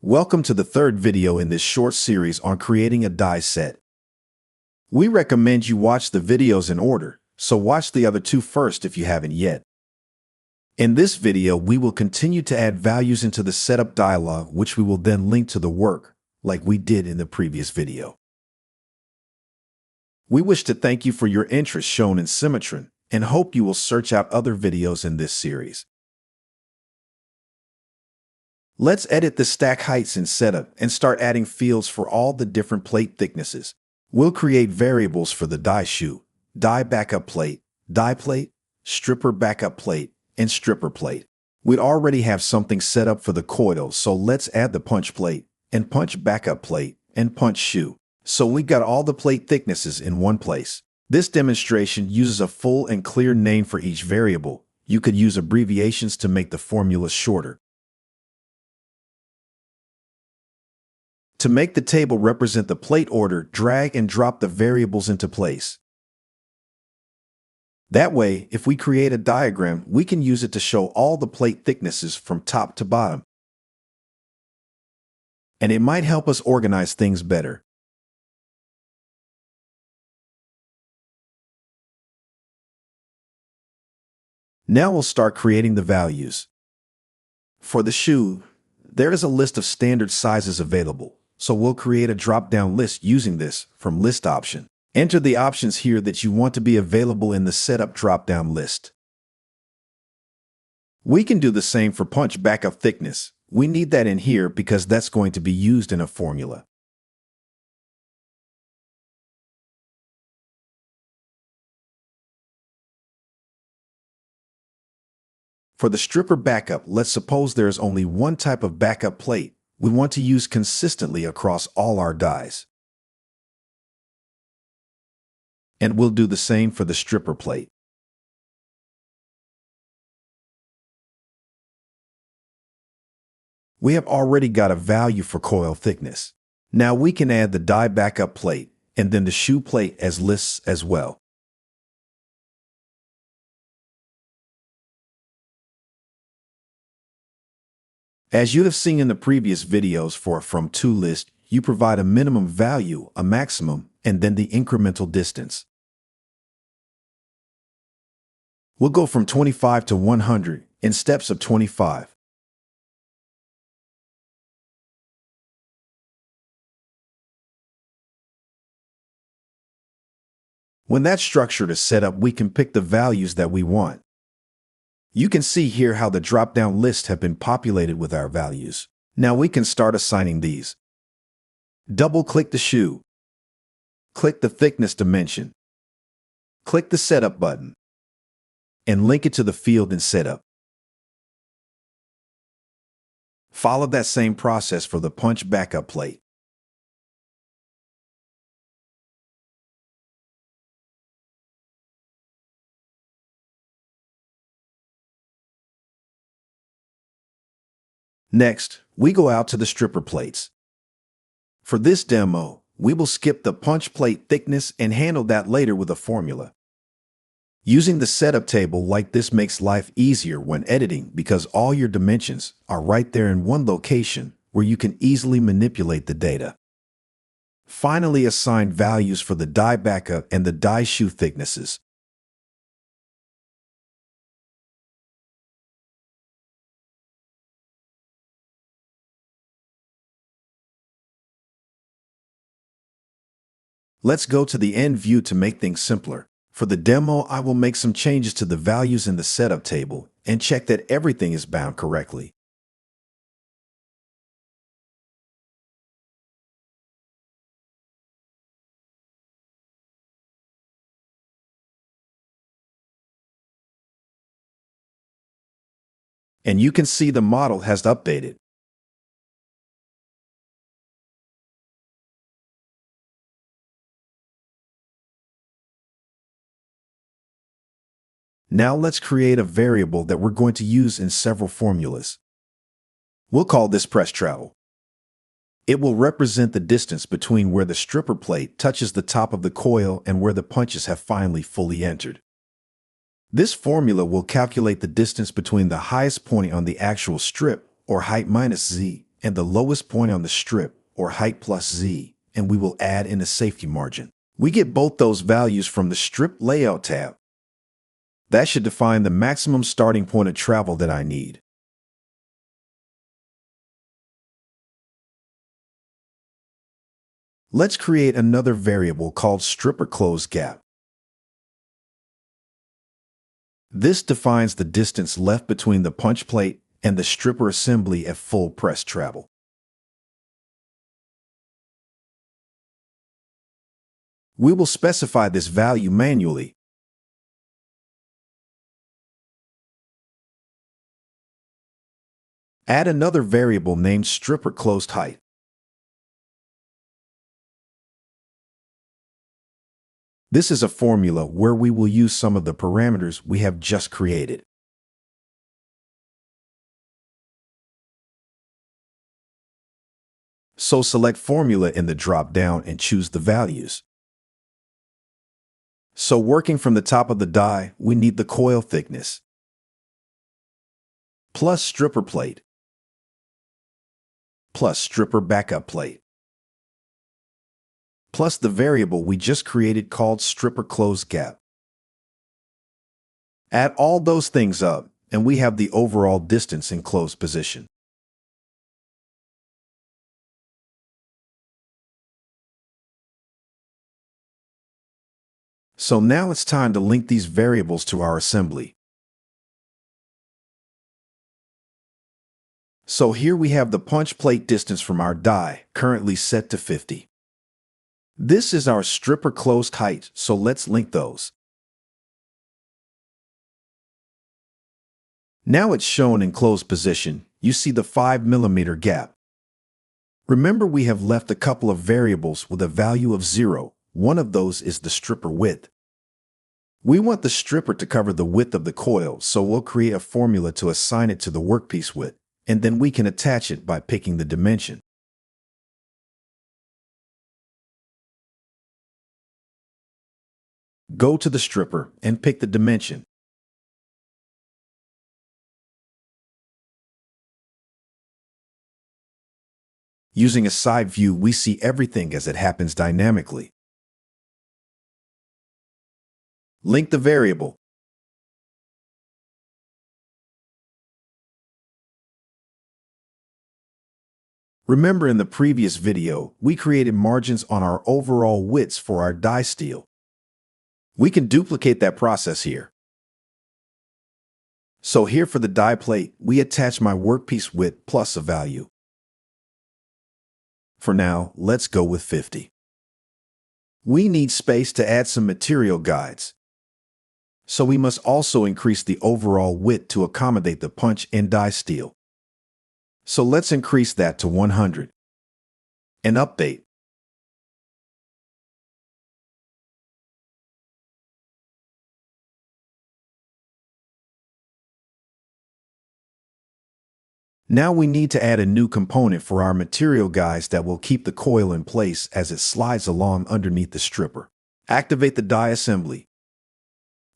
Welcome to the third video in this short series on creating a die set. We recommend you watch the videos in order, so watch the other two first if you haven't yet. In this video, we will continue to add values into the setup dialog, which we will then link to the work, like we did in the previous video. We wish to thank you for your interest shown in Cimatron and hope you will search out other videos in this series. Let's edit the stack heights in setup and start adding fields for all the different plate thicknesses. We'll create variables for the die shoe, die backup plate, stripper backup plate, and stripper plate. We'd already have something set up for the coil, so let's add the punch plate, and punch backup plate, and punch shoe. So we got all the plate thicknesses in one place. This demonstration uses a full and clear name for each variable. You could use abbreviations to make the formula shorter. To make the table represent the plate order, drag and drop the variables into place. That way, if we create a diagram, we can use it to show all the plate thicknesses from top to bottom. And it might help us organize things better. Now we'll start creating the values. For the shoe, there is a list of standard sizes available. So we'll create a drop-down list using this from list option. Enter the options here that you want to be available in the setup drop-down list. We can do the same for punch backup thickness. We need that in here because that's going to be used in a formula. For the stripper backup, let's suppose there is only one type of backup plate we want to use consistently across all our dies. And we'll do the same for the stripper plate. We have already got a value for coil thickness. Now we can add the die backup plate and then the shoe plate as lists as well. As you have seen in the previous videos for a from to list, you provide a minimum value, a maximum, and then the incremental distance. We'll go from 25 to 100 in steps of 25. When that structure is set up, we can pick the values that we want. You can see here how the drop-down lists have been populated with our values. Now we can start assigning these. Double-click the shoe. Click the thickness dimension. Click the Setup button. And link it to the field in Setup. Follow that same process for the punch backup plate. Next, we go out to the stripper plates. For this demo, we will skip the punch plate thickness and handle that later with a formula. Using the setup table like this makes life easier when editing because all your dimensions are right there in one location where you can easily manipulate the data. Finally, assign values for the die backup and the die shoe thicknesses. Let's go to the end view to make things simpler. For the demo, I will make some changes to the values in the setup table and check that everything is bound correctly. And you can see the model has updated. Now let's create a variable that we're going to use in several formulas. We'll call this press travel. It will represent the distance between where the stripper plate touches the top of the coil and where the punches have finally fully entered. This formula will calculate the distance between the highest point on the actual strip, or height minus z, and the lowest point on the strip, or height plus Z, and we will add in a safety margin. We get both those values from the Strip Layout tab. That should define the maximum starting point of travel that I need. Let's create another variable called stripper close gap. This defines the distance left between the punch plate and the stripper assembly at full press travel. We will specify this value manually. Add another variable named stripper closed height. This is a formula where we will use some of the parameters we have just created. So select Formula in the drop-down and choose the values. So working from the top of the die, we need the coil thickness plus stripper plate plus stripper backup plate plus the variable we just created called stripper close gap. Add all those things up, and we have the overall distance in closed position. So now it's time to link these variables to our assembly. So here we have the punch plate distance from our die, currently set to 50. This is our stripper closed height, so let's link those. Now it's shown in closed position. You see the 5 mm gap. Remember, we have left a couple of variables with a value of 0. One of those is the stripper width. We want the stripper to cover the width of the coil, so we'll create a formula to assign it to the workpiece width, and then we can attach it by picking the dimension. Go to the stripper and pick the dimension. Using a side view, we see everything as it happens dynamically. Link the variable. Remember, in the previous video, we created margins on our overall widths for our die steel. We can duplicate that process here. So here for the die plate, we attach my workpiece width plus a value. For now, let's go with 50. We need space to add some material guides. So we must also increase the overall width to accommodate the punch and die steel. So let's increase that to 100. And update. Now we need to add a new component for our material guides that will keep the coil in place as it slides along underneath the stripper. Activate the die assembly.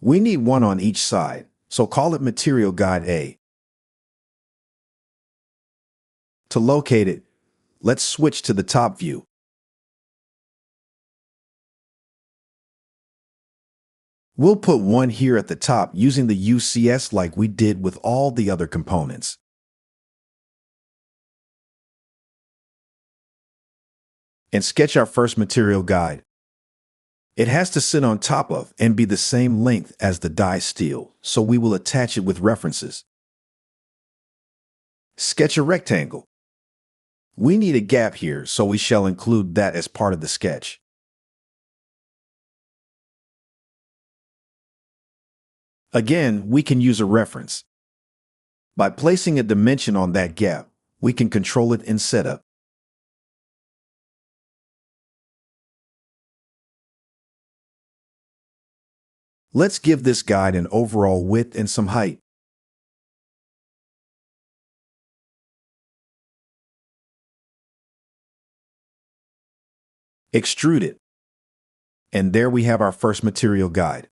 We need one on each side, so call it Material Guide A. To locate it, let's switch to the top view. We'll put one here at the top using the UCS like we did with all the other components. And sketch our first material guide. It has to sit on top of and be the same length as the die steel, so we will attach it with references. Sketch a rectangle. We need a gap here, so we shall include that as part of the sketch. Again, we can use a reference. By placing a dimension on that gap, we can control it in Setup. Let's give this guide an overall width and some height. Extrude it. And there we have our first material guide.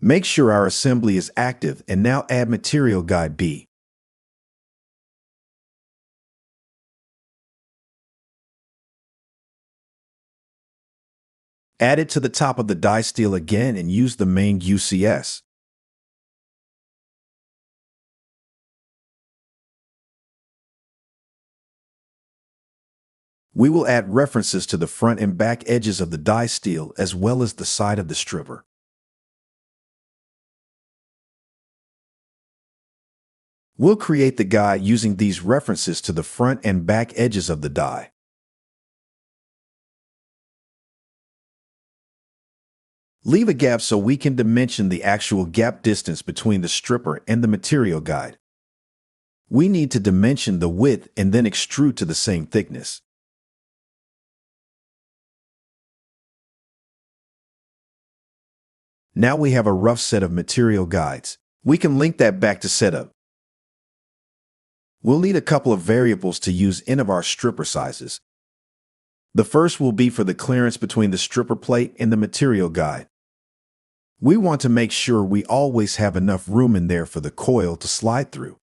Make sure our assembly is active and now add Material Guide B. Add it to the top of the die steel again and use the main UCS. We will add references to the front and back edges of the die steel as well as the side of the stripper. We'll create the guide using these references to the front and back edges of the die. Leave a gap so we can dimension the actual gap distance between the stripper and the material guide. We need to dimension the width and then extrude to the same thickness. Now we have a rough set of material guides. We can link that back to setup. We'll need a couple of variables to use in of our stripper sizes. The first will be for the clearance between the stripper plate and the material guide. We want to make sure we always have enough room in there for the coil to slide through.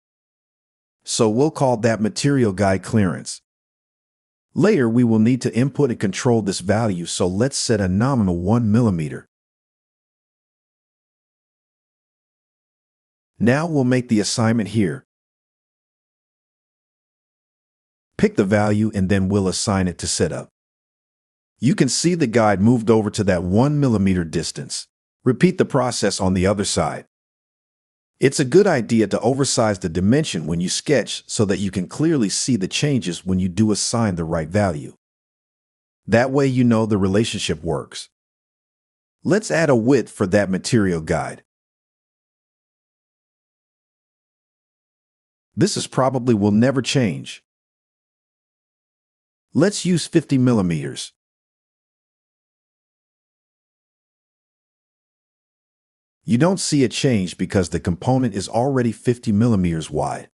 So we'll call that material guide clearance. Later, we will need to input and control this value, so let's set a nominal 1 mm. Now we'll make the assignment here. Pick the value and then we'll assign it to setup. You can see the guide moved over to that 1 mm distance. Repeat the process on the other side. It's a good idea to oversize the dimension when you sketch so that you can clearly see the changes when you do assign the right value. That way you know the relationship works. Let's add a width for that material guide. This probably will never change. Let's use 50 millimeters. You don't see a change because the component is already 50 millimeters wide.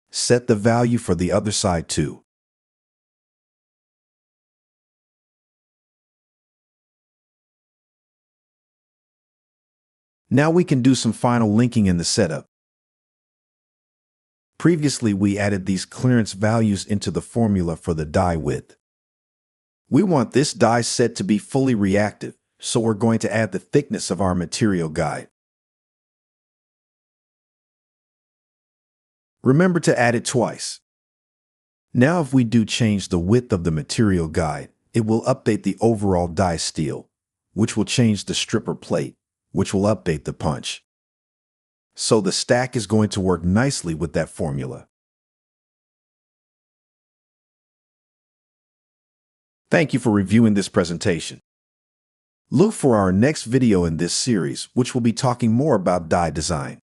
Set the value for the other side too. Now we can do some final linking in the setup. Previously, we added these clearance values into the formula for the die width. We want this die set to be fully reactive, so we're going to add the thickness of our material guide. Remember to add it twice. Now if we do change the width of the material guide, it will update the overall die steel, which will change the stripper plate, which will update the punch. So the stack is going to work nicely with that formula. Thank you for reviewing this presentation. Look for our next video in this series, which will be talking more about die design.